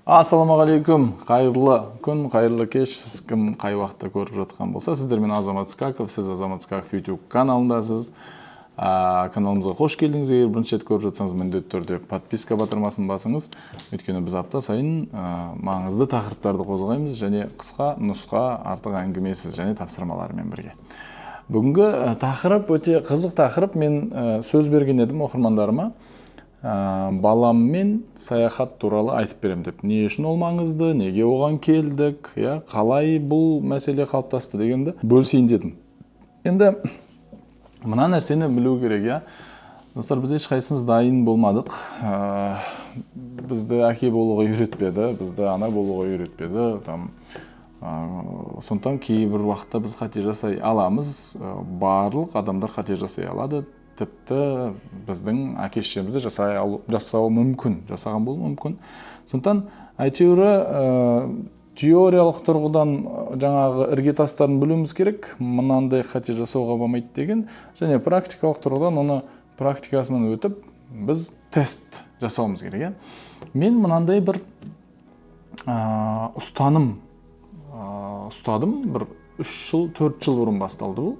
Ассалаумағалейкум, қайырлы күн, қайырлы кеш, сіз кім қай уақытта көріп жатқан болса, сіздермен Азамат Скаков, сіз Азамат Скаков YouTube каналындасыз. Каналымызға қош келдіңіз. Егер бірінші рет көріп жатсаңыз, міндетті түрде подписка батырмасын басыңыз. Өйткені біз апта сайын маңызды тақырыптарды қозғаймыз және қысқа нұсқа, артық әңгімесіз және тапсырмалармен бірге. Бүгінгі тақырып өте қызық тақырып. Мен сөз берген едім оқырмандарыма. Баламмен саяхат туралы айтып берем деп. Не үшін ол маңызды, неге оған келдік, қалай бұл мәселе қалыптасты дегенді бөлісейін дедім. Енді мына нәрсені білу керек, достар, біз ешқайсымыз дайын болмадық. Бізді әке болуға үйретпеді, бізді ана болуға үйретпеді. Сондықтан кейбір уақытта біз қате жасай аламыз, барлық адамдар қате жасай алады. Тіпті біздің әке-шешемізді жасауы мүмкін, жасаған болуы мүмкін. Сондықтан әйтеуір теориялық тұрғыдан жаңағы іргетастарын білуіміз керек, мынандай қате жасауға болмайды деген, және практикалық тұрғыдан оны практикасынан өтіп, біз тест жасауымыз керек. Мен мынандай бір ұстадым, бір 3 жыл, 4 жыл бұрын басталды бұл.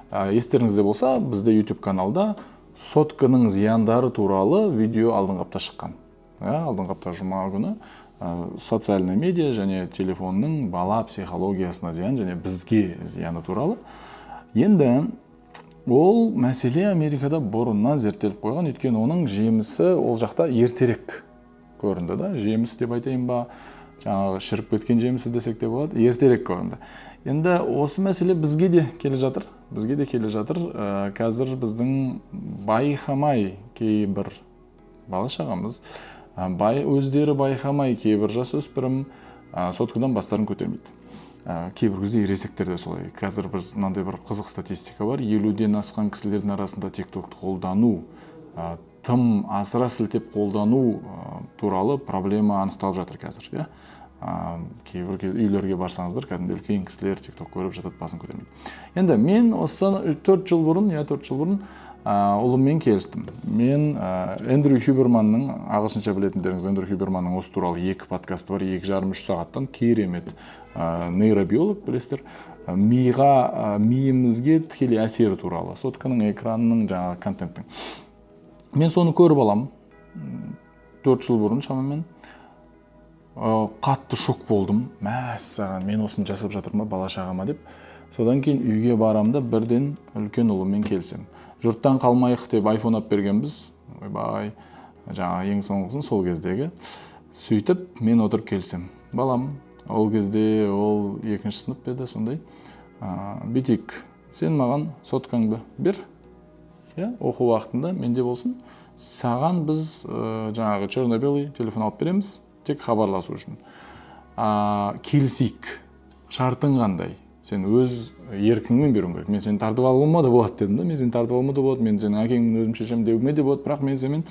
Естеріңізде болса, бізде YouTube каналда сотканың зияндары туралы видео алдыңғы апта шыққан. Алдыңғы апта жұма күні социальный медиа және телефонның бала психологиясына зиян және бізге зияны туралы. Енді ол мәселе Америкада бұрыннан зерттеліп қойған, өйткені оның жемісі ол жақта ертерек көрінді. Жеміс деп айтайын ба, жаңағы шіріп кеткен жемісі десек те болады, ертерек көрінді. Енді осы мәселе бізге де келе жатыр. Қазір біздің байқамай кейбір бала-шағамыз, өздері байқамай кейбір жасөспірім соткадан бастарын көтермейді. Кейбір кезде ересектер де солай. Қазір біз мынандай бір қызық статистика бар. 50-ден асқан кісілердің арасында TikTok-ты қолдану, тым асыра сілтеп қолдану туралы проблема анықталып жатыр қазір. Кейбір үйлерге барсаңыздар, кәдімгі үлкен кісілер TikTok көріп жатады, басын көтермейді. Енді мен осыдан 4 жыл бұрын ұлыммен келістім. Мен Эндрю Хюберманның, ағылшынша білетіндеріңіз, Эндрю Хюберманның осы туралы 2 подкасты бар, 2,5-3 сағаттан керемет нейробиолог, білесіздер, миымызге тікелей әсері туралы, сотканың, экранның, жаңағы контенттің. Мен соны көріп алам 4 жыл бұрын шамамен. Қатты шок болдым. Мәссаған, мен осыны жасап жатырма бала-шағама деп. Содан кейін үйге барамда бірден үлкен ұлыммен келсем. Жұрттан қалмайық деп iPhone ап бергенбіз. Ойбай, жаңа ең соңғысын сол кездегі. Сөйтіп, мен отырып келсем. Балам, ол кезде ол 2-ші сынып еді, сондай. Битик, сен маған соткаңды бер. Оқу уақытында менде болсын. Саған біз жаңағы черно-белый телефон алып береміз. Тек хабарласу үшін. Келісейік. Шартың қандай? Сен өз еркіңмен беруің керек. Мен сені тартып алуыма да болады дедім. Мен сені тартып алуыма да болады. Мен сенің әкеңмен өзім шешем деуіме де болады. Бірақ мен сенімен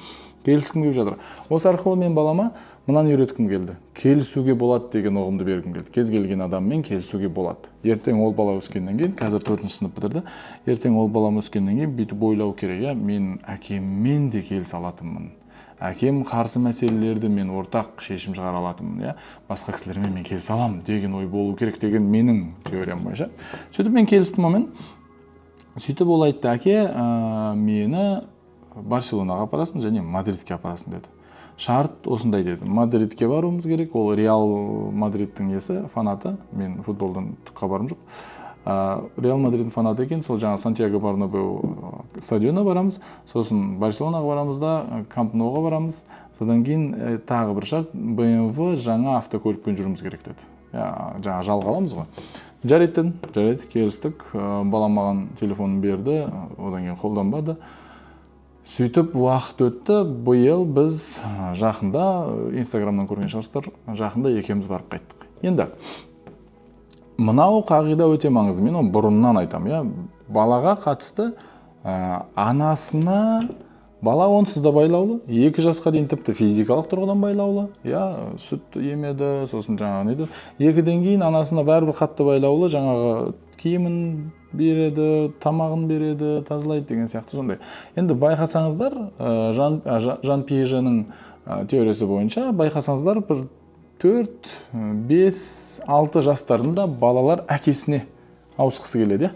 келіскім келіп жатыр. Осы арқылы мен балама мынаны үйреткім келді. Келісуге болады деген ұғымды бергім келді. Кез келген адаммен келісуге болады. Ертең ол бала өскеннен кейін, қазір 4-ші сынып бітірді. Ертең ол балам өскеннен кейін бүйтіп ойлау керек. Мен әкеммен де келісе алатынмын. Әкем қарсы мәселелерді мен ортақ шешім шығара алатынмын. Басқа кісілермен мен келісе аламын деген ой болу керек деген менің теориям бойынша. Сөйтіп мен келістім онымен. Сөйтіп ол айтты, әке, мені Барселонаға апарасын және Мадридке апарасын деді. Шарт осындай деді. Мадридке баруымыз керек. Ол Реал Мадридтің несі, фанаты. Мен футболдан түк хабарым жоқ. Реал Мадридтің фанаты екен, сол жаңа Сантьяго Бернабеу стадионына барамыз, сосын Барселонаға барамыз да, Камп Ноуға барамыз. Содан кейін тағы бір шарт, BMW жаңа автокөлікпен жүруіміз керек деді. Жаңа жалға аламыз ғой. Жарайды, келістік. Балам маған телефонын берді, одан кейін қолданбады. Сөйтіп уақыт өтті. Биыл біз жақында, Инстаграмнан көрген шығарсыздар, жақында екеуміз барып қайттық. Енді мынау қағида өте маңызды. Мен оны бұрыннан айтам. Балаға қатысты анасына бала онсыз да байлаулы. 2 жасқа дейін тіпті физикалық тұрғыдан байлаулы. Сүт емеді, сосын жаңағы неді. 2-ден кейін анасына бәрібір қатты байлаулы. Жаңағы киімін береді, тамағын береді, тазалайды деген сияқты сондай. Енді байқасаңыздар, Жан Пиеженің теориясы бойынша байқасаңыздар бір 4-5-6 жастарында балалар әкесіне ауысқысы келеді.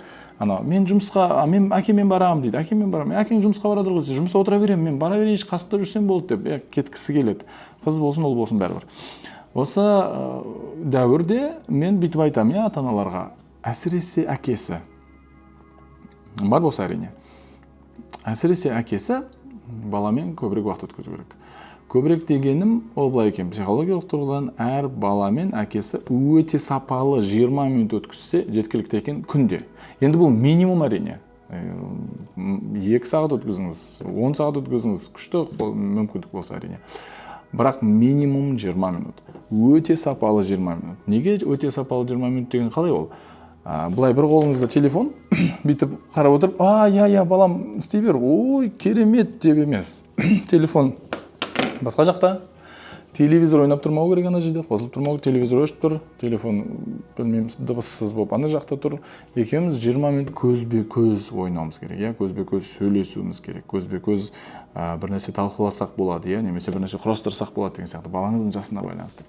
Мен жұмысқа, мен әкемен барамын дейді, әкемен барамын, әкең жұмысқа барады ғой, жұмыста отыра беремін, мен бара берейінші, қасында жүрсем болды деп кеткісі келеді. Қыз болсын, ол болсын бәрібір. Осы дәуірде мен бүйтіп айтамын, ата-аналарға, әсіресе әкесі бар болса әрине. Әсіресе әкесі баламен көбірек уақыт өткізу керек. Көбірек дегенім ол былай екен, психологиялық тұрғыдан әр баламен әкесі өте сапалы 20 минут өткізсе жеткілікті екен күнде. Енді бұл минимум әрине. 2 сағат өткізіңіз, 10 сағат өткізіңіз, күшті мүмкіндік болса әрине. Бірақ минимум 20 минут. Өте сапалы 20 минут. Неге өте сапалы 20 минут деген қалай ол? Былай бір қолыңызда телефон, бүйтіп қарап отырып, балам істей бер, ой, керемет деп емес. Телефон басқа жақта, телевизор ойнап тұрмау керек ана жерде, қосылып тұрмау, телевизор өшіп тұр, телефон білмеймін дыбыссыз болып ана жақта тұр. Екеуміз 20 минут көзбе-көз ойнауымыз керек, көзбе-көз сөйлесуіміз керек, көзбе-көз бір нәрсе талқыласақ болады, немесе бір нәрсе құрастырсақ болады деген сияқты, балаңыздың жасына байланысты.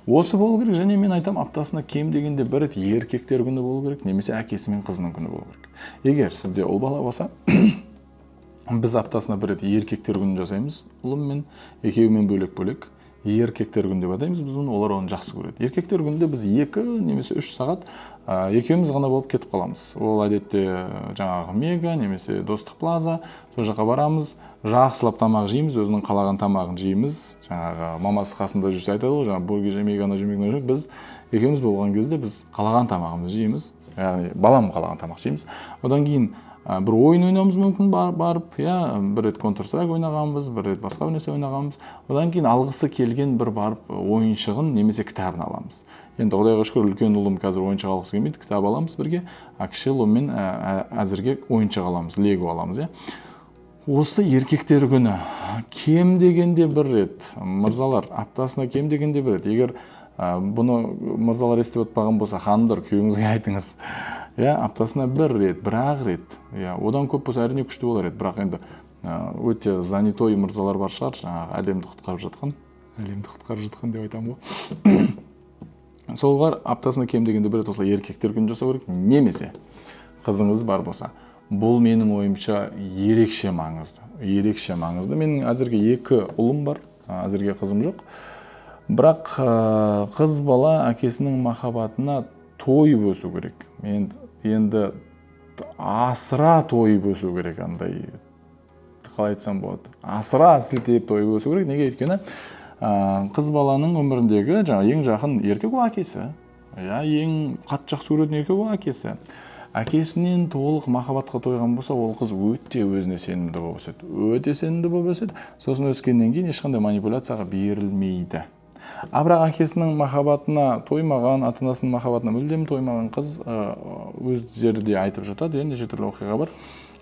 Осы болу керек, және мен айтам, аптасына кем дегенде бір рет еркектер күні болу керек, немесе әкесі мен қызының күні болу керек. Егер сізде ұл бала болса, біз аптасына бір рет еркектер күнін жасаймыз, ұлым мен екеуімен бөлек-бөлек еркектер күні деп атаймыз, біз олар оны жақсы көреді. Еркектер күнінде біз 2 немесе 3 сағат екеуміз ғана болып кетіп қаламыз. Ол әдетте жаңағы Мега немесе Достық Плаза, сол жаққа барамыз, жақсылап тамақ жейміз, өзінің қалаған тамағын жейміз. Жаңағы мамасы қасында жүрсе айтады ғой, жаңағы бургер жемегені жемегені, біз екеуміз болған кезде біз қалаған тамағымызды жейміз. Яғни балам қалаған тамақ жейміз. Одан кейін бір ойын ойнауымыз мүмкін барып, бір рет Counter-Strike ойнағанбыз, бір рет басқа бір нәрсе ойнағанбыз. Одан кейін алғысы келген бір барып ойыншығын немесе кітабын аламыз. Енді Құдайға шүкір, үлкен ұлым қазір ойыншық алғысы келмейді, кітап аламыз бірге, кіші ұлыммен әзірге ойыншық аламыз, Лего аламыз. Осы еркектер күні кем дегенде бір рет, мырзалар, аптасына кем дегенде бір рет. Егер бұны мырзалар естіп отпаған болса, ханымдар, күйеуіңізге айтыңыз. Аптасына бір рет, бір-ақ рет. Одан көп болса әрине күшті болар еді, бірақ енді өте занятой мырзалар бар шығар, жаңағы әлемді құтқарып жатқан деп айтамын ғой. Солғар аптасына кем дегенде бір рет осылай еркектер күнін жасау керек, немесе қызыңыз бар болса. Бұл менің ойымша ерекше маңызды. Менің әзірге 2 ұлым бар, әзірге қызым жоқ. Бірақ қыз бала әкесінің махаббатына тойып өсу керек. Енді асыра тойып өсу керек, андай қалай айтсам болады. Асыра сілтеп тойып өсу керек. Неге? Өйткені қыз баланың өміріндегі ең жақын еркек ол әкесі. Ең қатты жақсы көретін еркек ол әкесі. Әкесінен толық махаббатқа тойған болса, ол қыз өте өзіне сенімді болып өседі. Сосын өскеннен кейін ешқандай манипуляцияға берілмейді. Бірақ әкесінің махаббатына тоймаған, ата-анасының махаббатына мүлдем тоймаған қыз өздері де айтып жатады, неше түрлі оқиға бар.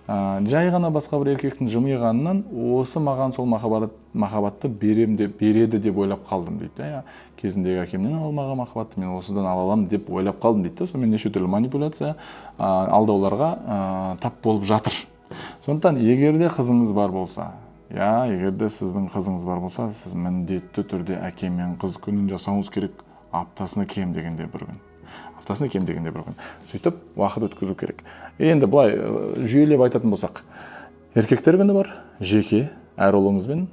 Жай ғана басқа бір еркектің жымиғанынан осы маған сол махаббатты береді деп ойлап қалдым дейді. Кезіндегі әкемнен алмаған махаббатты мен осыдан ала аламын деп ойлап қалдым дейді. Сонымен неше түрлі манипуляция, алдауларға тап болып жатыр. Сондықтан егерде қызыңыз бар болса, егерде сіздің қызыңыз бар болса, сіз міндетті түрде әке мен қыз күнін жасауыңыз керек. Аптасына кем дегенде бір күн. Сөйтіп, уақыт өткізу керек. Енді былай жүйелеп айтатын болсақ, еркектер күні бар, жеке, әр ұлыңызбен,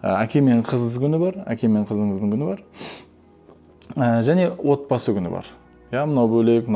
әке мен қыз күні бар, әке мен қызыңыздың күні бар, және отбасы күні бар. Мынау бөлек,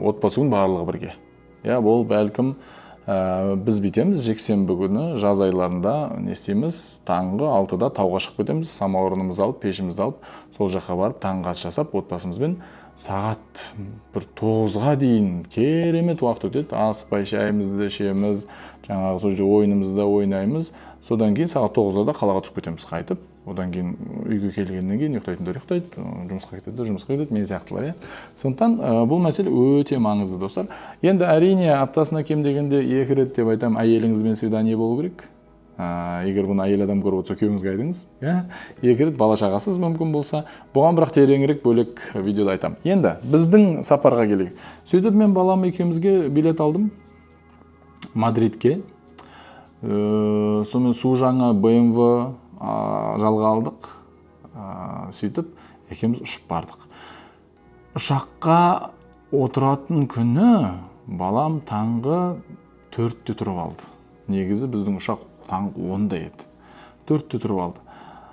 отбасы күн барлығы бірге. Бұл бәлкім біз бітеміз, жексенбі күні жаз айларында не істейміз, таңғы 6-да тауға шығып кетеміз, самаурынымызды алып, пешімізді алып, сол жаққа барып таңғы ас жасап, отбасымызбен сағат 9-ға дейін керемет уақыт өтеді. Аспай шайымызды ішеміз, жаңағы сол жерде ойынымызды ойнаймыз. Содан кейін сағат 9-да қалаға түсіп кетеміз қайтып. Одан кейін үйге келгеннен кейін ұйықтайтындар ұйықтайды, жұмысқа кетеді, мен сияқтылар. Сондықтан бұл мәселе өте маңызды, достар. Енді әрине аптасына кем дегенде 2 рет деп айтам, әйеліңізбен свидание болу керек. Егер бұны әйел адам көріп отырса, күйеуіңізге айтыңыз. 2 рет бала шағасыз мүмкін болса, бұған бірақ тереңірек бөлек видеода айтам. Енді біздің сапарға келейік. Сөйтіп мен балам екеумізге билет алдым Мадридке. Сонымен су жаңа BMW жалға алдық. Сөйтіп екеуміз ұшып бардық. Ұшаққа отыратын күні балам таңғы 4-те тұрып алды. Негізі біздің ұшақ таңғы 10-да еді. 4-те тұрып алды.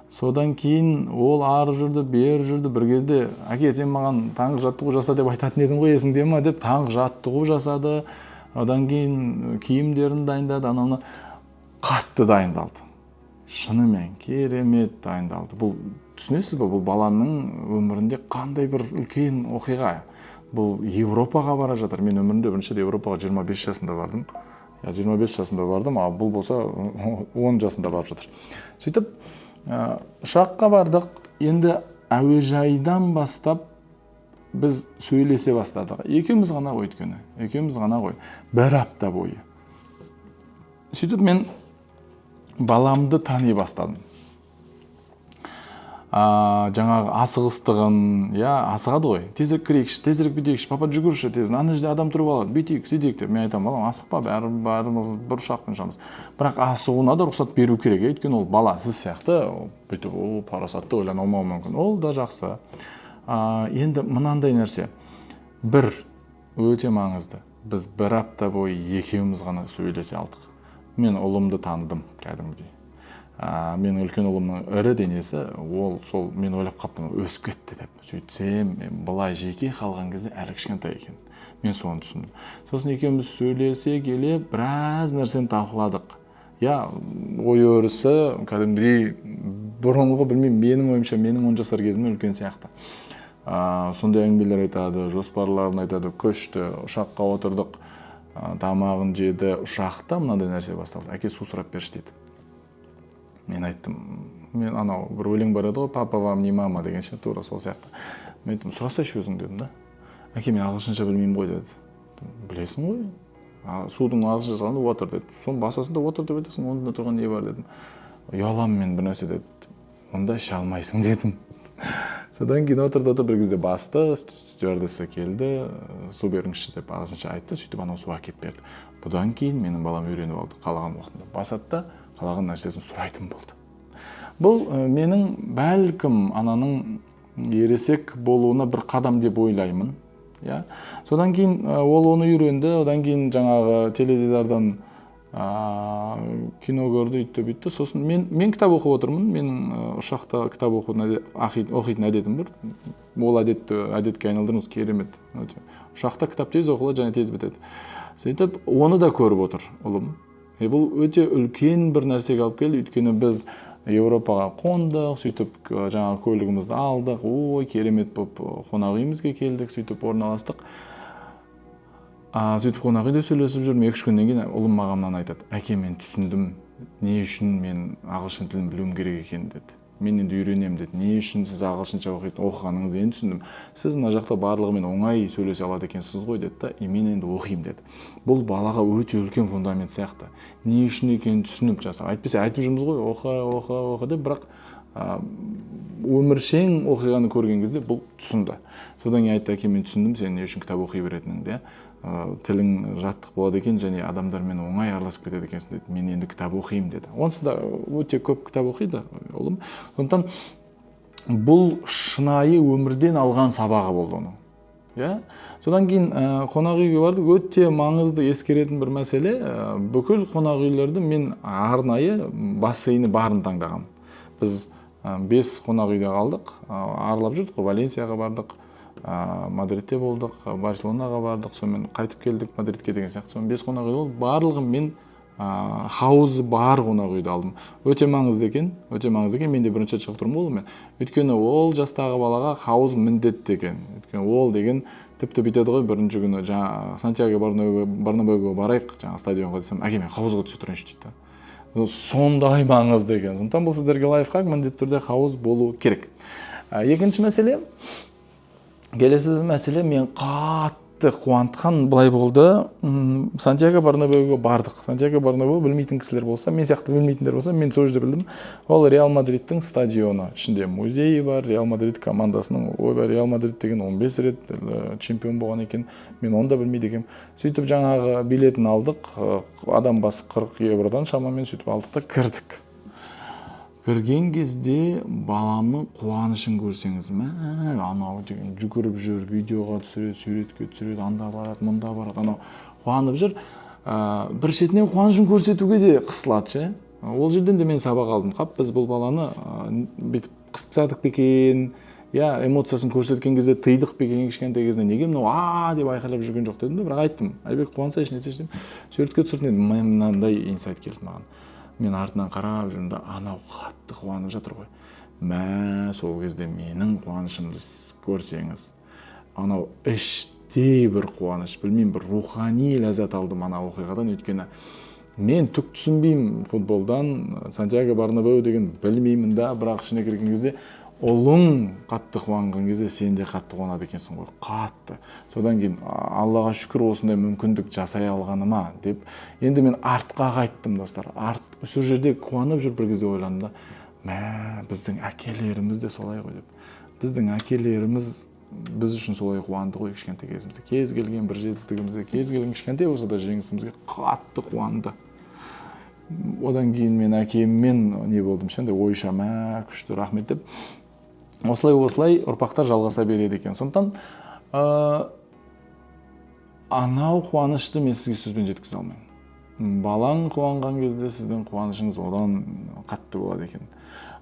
Содан кейін ол ары жүрді, бері жүрді. Бір кезде әке, сен маған таңғы жаттығу жаса деп айтатын едің ғой, есіңде ме деп таңғы жаттығу жасады. Одан кейін киімдерін дайындады, ананы қатты дайындалды. Шынымен керемет дайындалды. Бұл түсінесіз бе, бұл баланың өмірінде қандай бір үлкен оқиға. Бұл Европаға бара жатыр. Мен өмірімде бірінші Европаға 25 жасында бардым. 25 жасында бардым, а бұл болса 10 жасында барып жатыр. Сөйтіп ұшаққа бардық. Енді әуежайдан бастап біз сөйлесе бастадық. Екеуміз ғана ғой өйткені. Екеуміз ғана ғой. Бір апта бойы. Сөйтіп мен баламды тани бастадым. Жаңағы асығыстығын, асығады ғой. Тезірек кірейікші, тезірек бүйтейікші, папа жүгірші, тез. Ана жерде адам тұрып алады, бүйтейік, сөйтейік деп. Мен айтамын, балам, асықпа, бәріміз бір ұшақпен ұшамыз. Бірақ асығуына да рұқсат беру керек, өйткені ол бала сіз сияқты, бүйтіп, парасатты ойлана алмауы мүмкін. Ол да жақсы. Енді мынандай нәрсе. Бір өте маңызды. Біз бір апта бойы екеуміз ғана сөйлесе алдық. Мен ұлымды таныдым, кәдімгідей. Мен үлкен ұлымның ірі денесі, ол сол мен ойлап қаптым, өсіп кетті деп. Сөйтсем, былай жеке қалған кезде әлі кішкентай екен. Мен соны түсіндім. Сосын екеуміз сөйлесе келе біраз нәрсені талқыладық. Ой өрісі кәдімгідей бұрынғы, білмеймін, менің ойымша менің 10 жасар кезімде үлкен сияқты. Сондай әңгімелер айтады, жоспарларын айтады, көшті, ұшаққа отырдық, тамағын жеді. Ұшақта мынандай нәрсе басталды. Әке, су сұрап берші дейді. Мен айттым, мен анау бір өлең бар еді ғой, папа вам не мама дегенше, тура сол сияқты. Мен айттым, сұрасайшы өзің дедім да. Әке, мен ағылшынша білмеймін ғой деді. Білесің ғой, судың ағылшынша салғанда water деді. Соның басасында water деп айтасың, онда тұрған не бар дедім. Ұялам мен бір нәрсе деді. Онда іше алмайсың дедім. Содан кейін отырды, бір кезде басты, стюардесса келді, су беріңізші деп ағылшынша айтты, сөйтіп анау су әкеп берді. Бұдан кейін менің балам үйреніп алды, қалаған уақытында. Басатта қалаған нәрсесін сұрайтын болды. Бұл менің бәлкім ананың ересек болуына бір қадам деп ойлаймын. Содан кейін ол оны үйренді, одан кейін жаңағы теледидардан кино көрді, үйтті. Сосын мен кітап оқып отырмын. Менің ұшақта кітап оқитын әдетім бар. Ол әдетке айналдырыңыз, керемет. Ұшақта кітап тез оқылады, және тез бітеді. Сөйтіп, оны да көріп отыр ұлым. Бұл өте үлкен бір нәрсеге алып келді, өйткені біз Европаға қондық, сөйтіп жаңағы көлігімізді алдық, керемет болып қонақ үйімізге келдік, сөйтіп орналастық. Сөйтіп қонақ үйде сөйлесіп жүрмін, 2 күннен кейін ұлым маған мынаны айтады. Әке, мен түсіндім, не үшін мен ағылшын тілін білуім керек екен деді. Мен енді үйренемін деді. Не үшін сіз ағылшынша оқығаныңызды енді түсіндім. Сіз мына жақта барлығымен оңай сөйлесе алады екенсіз ғой деді. Мен енді оқимын деді. Бұл балаға өте үлкен фундамент сияқты. Не үшін екенін түсініп жасап. Айтпаса айтып жүрміз ғой, оқы деп, бірақ өміршең оқиғаны көрген кезде бұл түсінді. Содан кейін айтты, әке, мен түсіндім, сен не үшін кітап оқи беретініңді. Тілің жаттық болады екен, және адамдармен оңай араласып кетеді екенсің деді. Мен енді кітап оқимын деді. Онсыз да өте көп кітап оқиды ұлым. Сондықтан бұл шынайы өмірден алған сабағы болды оның. Содан кейін қонақ үйге бардық. Өте маңызды ескеретін бір мәселе, бүкіл қонақ үйлерді мен арнайы бассейні барын таңдағам. Біз 5 қонақ үйде қалдық, аралап жүрдік, Валенсияға бардық, Мадридте болдық, Барселонаға бардық, сонымен қайтып келдік Мадридке деген сияқты. Соның 5 қонақ үй болды. Барлығын мен хаузы бар қонақ үйді алдым. Өте маңызды екен, мен де бірінші шығып тұрмын ғой мен. Өйткені ол жастағы балаға хауз міндетті екен. Өйткені ол деген тіпті бүйтеді ғой, бірінші күні жаңа Сантьяго Бернабеуге барайық, жаңа стадионға десем, әке, мен хауызға түсе тұрайыншы дейді. Сондай маңызды екен. Сондықтан бұл сіздерге лайфхак, міндетті түрде хауыз болу керек. Екінші мәселе, келесі мәселе, мен қатты қуантқан былай болды. Сантьяго Бернабеуге бардық. Сантьяго Бернабеу білмейтін кісілер болса, мен сияқты білмейтіндер болса, мен сол жерде білдім. Ол Реал Мадридтің стадионы. Ішінде музейі бар, Реал Мадрид командасының, Реал Мадрид деген 15 рет чемпион болған екен. Мен оны да білмейді екенмін. Сөйтіп жаңағы билетін алдық, адам басы 40 евродан шамамен сөйтіп алдық та кірген кезде баламның қуанышын көрсеңіз, анау деген жүгіріп жүр, видеоға түсіреді, суретке түсіреді, анда барады, мында барады, анау қуанып жүр. Бір шетінен қуанышын көрсетуге де қысылады ше. Ол жерден де мен сабақ алдым. Қап, біз бұл баланы бүйтіп қысып тастадық па екен, эмоциясын көрсеткен кезде тыйдық па екен кішкентай кезінде, неге мынау деп айқайлап жүрген жоқ дедім. Бірақ айттым, Айбек қуансайшы, нетсейші деп суретке түсірдім. Мынандай инсайт келді маған. Мен артынан қарап жүрмін да, анау қатты қуанып жатыр ғой. Сол кезде менің қуанышымды көрсеңіз, анау іштей бір қуаныш, білмеймін, бір рухани ләззат алдым ана оқиғадан. Өйткені мен түк түсінбеймін футболдан, Сантьяго Бернабеу деген білмеймін да, бірақ ішіне кірген кезде ұлың қатты қуанған кезде сен де қатты қуанады екенсің ғой, қатты. Содан кейін Аллаға шүкір осындай мүмкіндік жасай алғаныма деп, енді мен артқа қайттым достар. Сол жерде қуанып жүр бір кезде ойландым да, біздің әкелеріміз де солай ғой деп. Біздің әкелеріміз біз үшін солай қуанды ғой кішкентай кезімізде. Кез келген бір жетістігімізге, кез келген кішкентай болса да жеңісімізге қатты қуанды. Одан кейін мен әкеммен не болдым шынында, ойша күшті рахмет деп. Осылай ұрпақтар жалғаса береді екен. Сондықтан анау қуанышты мен сізге сөзбен жеткізе алмаймын. Балаң қуанған кезде сіздің қуанышыңыз одан қатты болады екен.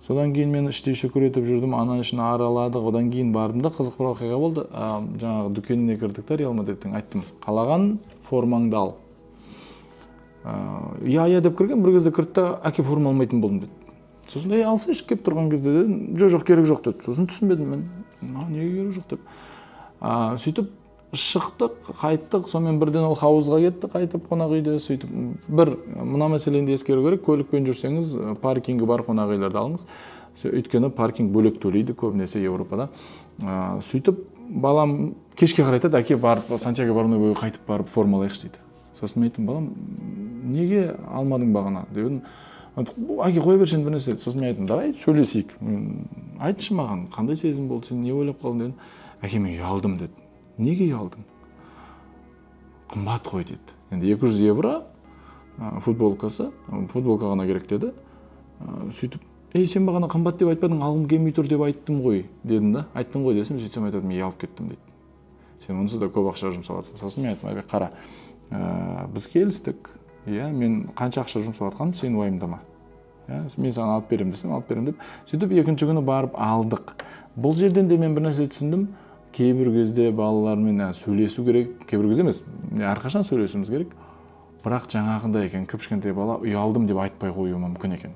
Содан кейін мен іштей шүкір етіп жүрдім, ана үшін араладық. Одан кейін бардым да, қызық бір оқиға болды. Жаңағы дүкеніне кірдік та, Реал Мадридтің, айттым, қалаған формаңды ал. Я деп кірген, бір кезде кірді, әке форма алмайтын болдым деді. Сосын алсайшы кеп тұрған кезде де, жоқ керек жоқ деді. Сосын түсінбедім мен, неге керек жоқ деп. Сөйтіп шықтық, қайттық, сонымен бірден ол хауызға кетті, қайтып қонақ үйде. Сөйтіп бір мына мәселені ескеру керек, көлікпен жүрсеңіз паркингі бар қонақ үйлерді алыңыз. Өйткені паркинг бөлек төлейді көбінесе Европада. Сөйтіп балам кешке қарайтады, әке барып Сантьяго Бернабеуге қайтып барып формалайықшы дейді. Сосын мен айттым, балам, неге алмадың бағана дедім. Әке қой берші бір нәрсе деді. Сосын мен айттым, давай сөйлесейік. Айтшы маған, қандай сезім болды, сен не ойлап қалдың дедім. Әке, мен ұялдым деді. Неге ұялдың? Қымбат қой деді. Енді 200 евро футболкасы, футболка ғана керек деді. Сөйтіп, сен бағана қымбат деп айтпадың, алғым келмей тұр деп айттым ғой дедім да. Айттың ғой десем, сөйтсем айтады, мен ұялып кеттім дейді. Сен онсыз да көп ақша жұмсаватсың. Сосын мен айттым, Айбек, қара, біз келістік. Мен қанша ақша жұмсаватқанын сен уайымдама. Мен саған алып беремін десем, алып беремін деп. Сөйтіп екінші күні барып алдық. Бұл жерден де мен бір нәрсе түсіндім. Кейбір кезде балалармен сөйлесу керек, кейбір кезде емес, әрқашан сөйлесуіміз керек. Бірақ жаңағында екен, кішкентай бала ұялдым деп айтпай қоюы мүмкін екен.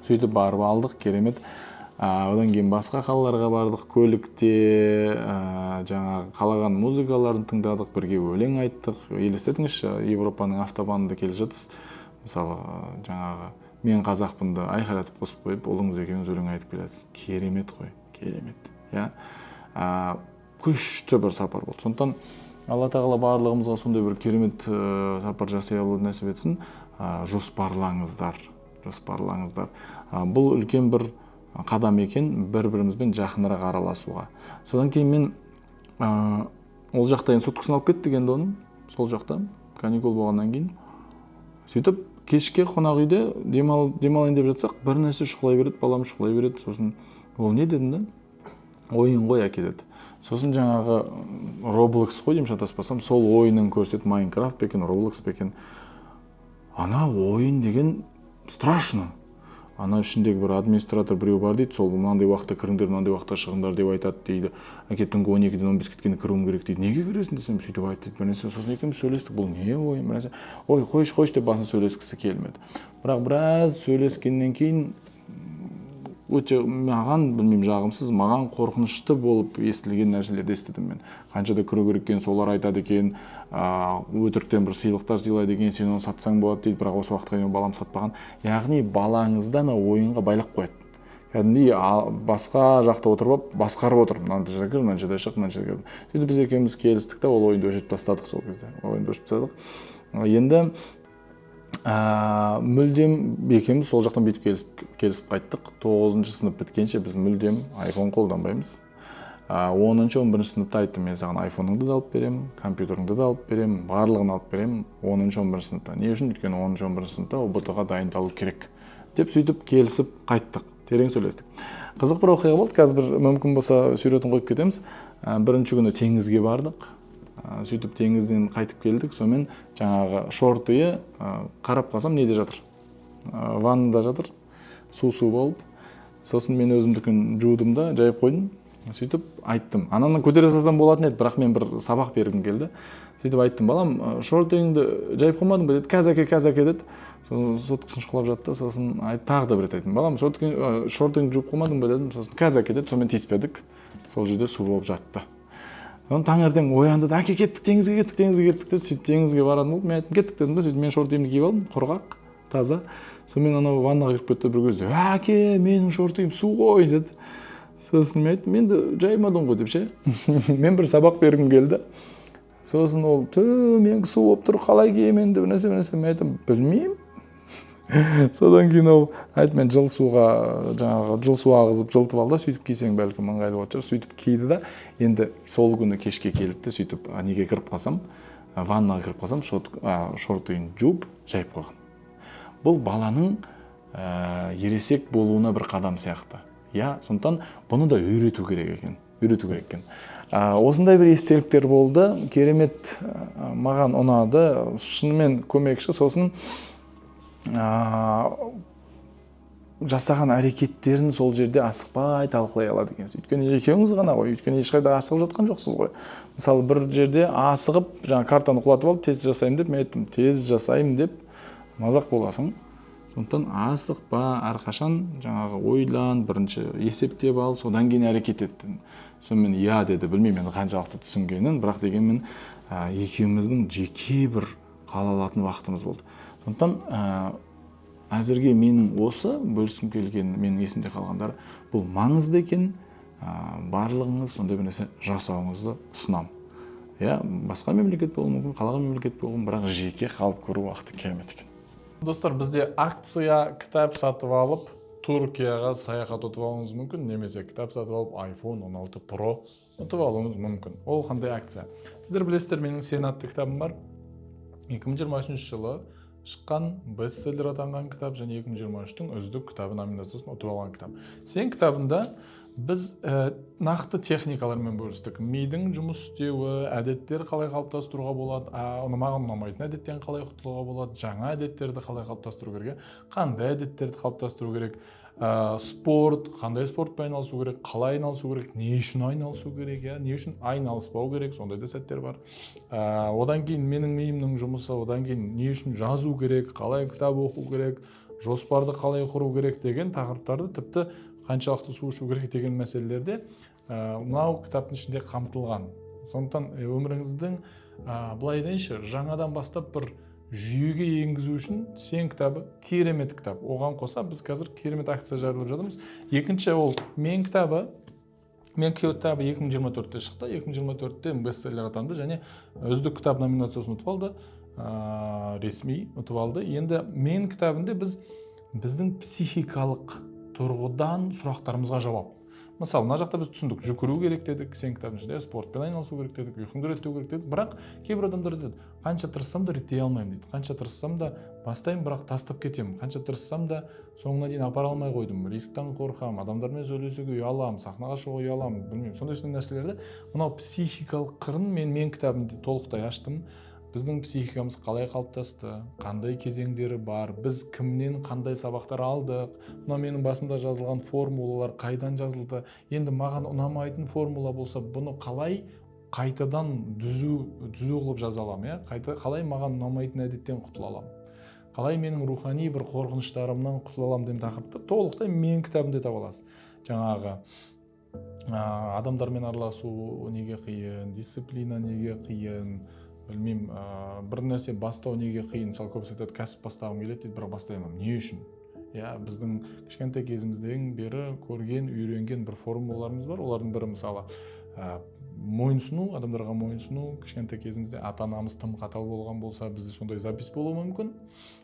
Сөйтіп барып алдық, керемет. Одан кейін басқа қалаларға бардық, көлікте жаңағы қалаған музыкаларын тыңдадық, бірге өлең айттық. Елестетіңізші, Европаның автобанында келе жатсыз. Мысалы, жаңағы мен қазақпынды айқайлатып қосып қойып, ұлыңыз екеуіңіз өлең айтып келесіз. Керемет қой, керемет. Күшті бір сапар болды. Сондықтан Алла тағала барлығымызға сондай бір керемет сапар жасай алуды нәсіп етсін. Жоспарлаңыздар. Бұл үлкен бір қадам екен, бір-бірімізбен жақынырақ араласуға. Содан кейін мен ол жақта соткасын алып кеттік енді оның, сол жақта каникул болғаннан кейін. Сөйтіп кешке қонақ үйде демалайын деп жатсақ, бір нәрсе шұқылай береді, балам шұқылай береді. Сосын ол не дедім да? Ойын ғой әке деді. Сосын жаңағы Roblox қой деймін, шатаспасам, сол ойынын көрсет, Майнкрафт бекен, Roblox бекен. Ана ойын деген страшно. Ана ішіндегі бір администратор біреу бар дейді, сол мынандай уақытта кіріңдер, мынандай уақытта шығыңдар деп айтады дейді. Әке түнгі 12-ден 15-ге кеткенде кіруім керек дейді. Неге кіресің десем, сөйтіп айтты бір нәрсе. Сосын екеуміз сөйлестік, бұл не ойын бір нәрсе. Ой, қойшы деп басын сөйлескісі келмеді. Бірақ біраз сөйлескеннен кейін өте маған, білмеймін, жағымсыз, маған қорқынышты болып естілген нәрселерді естідім мен. Қаншада кіру керек екен, солар айтады екен, өтіріктен бір сыйлықтар сыйлайды екен, сен оны сатсаң болады дейді, бірақ осы уақытқа дейін балам сатпаған. Яғни балаңыздан ойынға байлап қояды. Кәдімгідей басқа жақта отырып, басқарып отыр. Мынандай жерге кір, мына жерде шық, мына жерге кір. Сөйтіп біз екеуміз келістік та, ол ойынды өшіріп тастадық сол кезде. Ойынды өшіріп тастадық. Енді мүлдем екеуміз сол жақтан бүйтіп келісіп қайттық. 9-шы сынып біткенше біз мүлдем iPhone қолданбаймыз. 10-шы 11-шы сыныпта айттым, мен саған iPhone-ыңды да алып берем, компьютеріңді да алып берем, барлығын алып берем 10-шы 11-шы сыныпта. Не үшін? Өйткені 10-шы 11-шы сыныпта ұбт-ға дайындалу керек. деп сөйтіп келісіп қайттық, терең сөйлестік. Қызық бір оқиға болды, қазір мүмкін болса сюжетін қойып кетеміз. Бірінші күні теңізге бардық, сөйтіп теңізден қайтып келдік, сонымен жаңағы шортыйы қарап қалсам неде жатыр, ваннада жатыр, су болып. Сосын мен өзімдікін жудым да жайып қойдым. Сөйтіп айттым, ананы көтере салсам болатын еді, бірақ мен бір сабақ бергім келді. Сөйтіп айттым, балам, шортыңды жайып қоймадың ба деді, қазір әке деді. Сосын соткасын шұқылап жатты, сосын тағы да бір рет айттым, балам, шортыңды жуып қоймадың ба дедім. Сосын қазір әке деді, сонымен тиіспедік, сол жерде су болып жатты. Таңертең оянды да, әке кеттік, теңізге кеттік деді. Сөйтіп теңізге баратын болып, мен айттым, кеттік дедім да, сөйтіп мен шортымды киіп алдым, құрғақ, таза. Сонымен анау ваннаға кіріп кетті бір кезде, әке, менің шортым су ғой деді. Сосын мен айттым, енді жаймадың ғой деп ше. Мен бір сабақ бергім келді. Сосын ол, менің су болып тұр, қалай киемін деп нәрсе. Мен айттым, білмеймін. Содан кейін ол айтты, мен жыл су ағызып жылытып алды, сөйтіп кисең бәлкім ыңғайлы болады. Сөйтіп киді да, енді сол күні кешке келіпті, сөйтіп неге кіріп қалсам, ваннаға кіріп қалсам, шортыйын жуып, жайып қойған. Бұл баланың ересек болуына бір қадам сияқты. Сондықтан бұны да үйрету керек екен. Осындай бір естеліктер болды, керемет, маған ұнады, шынымен көмекші. Сосын жасаған әрекеттерін сол жерде асықпай талқылай алады екенсіз. Өйткені екеуіңіз ғана ғой, өйткені ешқайда асығып жатқан жоқсыз ғой. Мысалы, бір жерде асығып, картаны құлатып алып, тез жасаймын деп, мен айттым, тез жасаймын деп мазақ боласың. Сондықтан асықпа, әрқашан ойлан, бірінші есептеп ал, содан кейін әрекет еттің. Сонымен деді, білмеймін енді қаншалықты түсінгенін, бірақ дегенмен екеуміздің жеке бір қалалатын уақытымыз болды. Сондықтан әзірге менің осы бөліскім келген, менің есімде қалғандары, бұл маңызды екен, барлығыңыз сондай бір нәрсе жасауыңызды ұсынамын. Басқа мемлекет болуы мүмкін, қалаған мемлекет болуы, бірақ жеке қалып көру уақыты келмеді екен. Достар, бізде акция кітап сатып алып, Түркияға саяхат ұтып алуыңыз мүмкін, немесе кітап сатып алып iPhone 16 Pro ұтып алуыңыз мүмкін. Ол қандай акция? Сіздер білесіздер, менің Сен атты кітабым бар. 2023 жылы шыққан бестселлер атанған кітап және 2023-тің үздік кітабы номинациясын ұтып алған кітап. Сен кітабында біз нақты техникалармен бөлістік. Мидың жұмыс істеуі, әдеттер қалай қалыптастыруға болады, маған ұнамайтын әдеттен қалай құтылуға болады, жаңа әдеттерді қалай қалыптастыру керек, қандай әдеттерді қалыптастыру керек, спорт, қандай спортпен айналысу керек, қалай айналысу керек, не үшін айналысу керек, не үшін айналыспау керек, сондай да сәттер бар. Одан кейін менің миымның жұмысы, одан кейін не үшін жазу керек, қалай кітап оқу керек, жоспарды қалай құру керек деген тақырыптарды, тіпті қаншалықты су ішу керек деген мәселелерде мынау кітаптың ішінде қамтылған. Сондықтан өміріңіздің былай айтайыншы, жаңадан бастап бір жүйеге енгізу үшін Сен кітабы керемет кітап. Оған қоса біз қазір керемет акция жариялап жатырмыз. Екінші ол Мен кітабы 2024-те шықты. 2024-те бестселлер атанды және үздік кітап номинациясын ұтып алды. Ресми ұтып алды. Енді Мен кітабында біздің психикалық тұрғыдан сұрақтарымызға жауап. Мысалы, мына жақта біз түсіндік, жүгіру керек дедік, Сен кітабының ішінде спортпен айналысу керек дедік, ұйқыңды реттеу керек дедік, бірақ кейбір адамдар деді, қанша тырыссам да реттей алмаймын дейді. Қанша тырыссам да бастаймын, бірақ тастап кетемін. Қанша тырыссам да соңына дейін апара алмай қойдым. Рисктен қорқамын, адамдармен сөйлесуге ұяламын, сахнаға шығуға ұяламын, білмеймін. Сондай нәрселерді мынау психикалық қырын мен кітабымды толықтай аштым. Біздің психикамыз қалай қалыптасты, қандай кезеңдері бар, біз кімнен қандай сабақтар алдық, мына менің басымда жазылған формулалар қайдан жазылды, енді маған ұнамайтын формула болса, бұны қалай қайтадан түзу қылып жаза аламын, қалай маған ұнамайтын әдеттен құтыла аламын, қалай менің рухани бір қорқыныштарымнан құтыла аламын деген тақырыпты толықтай мен кітабымда таба аласыз. Жаңағы адамдармен араласу неге қиын, дисциплина неге қиын, білмеймін, бір нәрсе бастау неге қиын. Мысалы, көбісі айтады, кәсіп бастағым келеді дейді, бірақ бастай алмаймын. Не үшін? Біздің кішкентай кезімізден бері көрген, үйренген бір формулаларымыз бар. Олардың бірі мысалы мойынсыну, адамдарға мойынсыну. Кішкентай кезімізде ата-анамыз тым қатал болған болса, бізде сондай запись болуы мүмкін.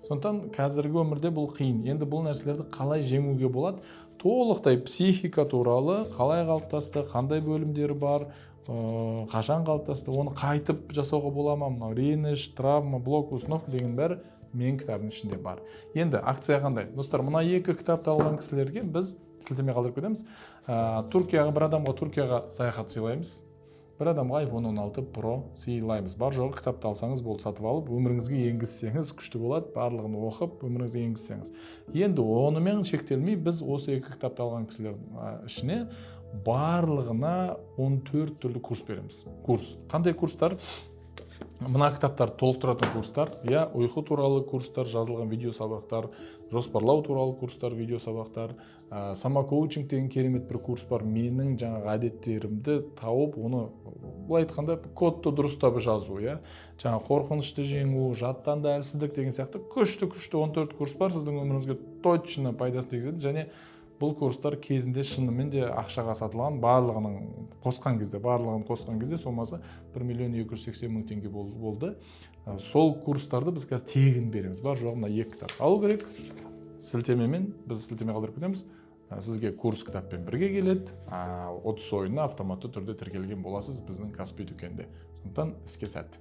Сондықтан қазіргі өмірде бұл қиын. Енді бұл нәрселерді қалай жеңуге болады? Толықтай психика туралы қалай қалыптасты, қандай бөлімдері бар, қашан қалыптасты, оны қайтып жасауға бола ма, реніш, травма, блок установка деген бәрі менің кітабымның ішінде бар. Енді акция қандай? Достар, мына екі кітапты алған кісілерге біз сілтеме қалдырып кетеміз. Бір адамға Түркияға саяхат сыйлаймыз. Бір адамға iPhone 16 Pro сыйлаймыз. Бар жоғы кітапты алсаңыз болды, сатып алып, өміріңізге енгізсеңіз күшті болады, барлығын оқып, өміріңізге енгізсеңіз. Енді онымен шектелмей, біз осы екі кітапты алған кісілердің ішіне барлығына 14 түрлі курс береміз. Қандай курстар? Мына кітаптар толықтыратын курстар, ұйқы туралы курстар, жазылған видео сабақтар, жоспарлау туралы курстар, видео сабақтар, самокоучинг деген керемет бір курс бар. Менің жаңағы әдеттерімді тауып, оны былай айтқанда кодты дұрыстап жазу, жаңағы қорқынышты жеңу, жаттанды әлсіздік деген сияқты күшті 14 курс бар, сіздің өміріңізге точно пайдасы тигізеді. Және бұл курстар кезінде шынымен де ақшаға сатылған, барлығын қосқан кезде сомасы 1.280.000 теңге болды. Сол курстарды біз қазір тегін береміз. Бар жоғы мына екі кітап алу керек. Сілтемемен біз сілтеме қалдырып кетеміз. Сізге курс кітаппен бірге келеді. 30 ойына автоматты түрде тіркелген боласыз біздің Каспи дүкенде. Сондықтан іске сәт.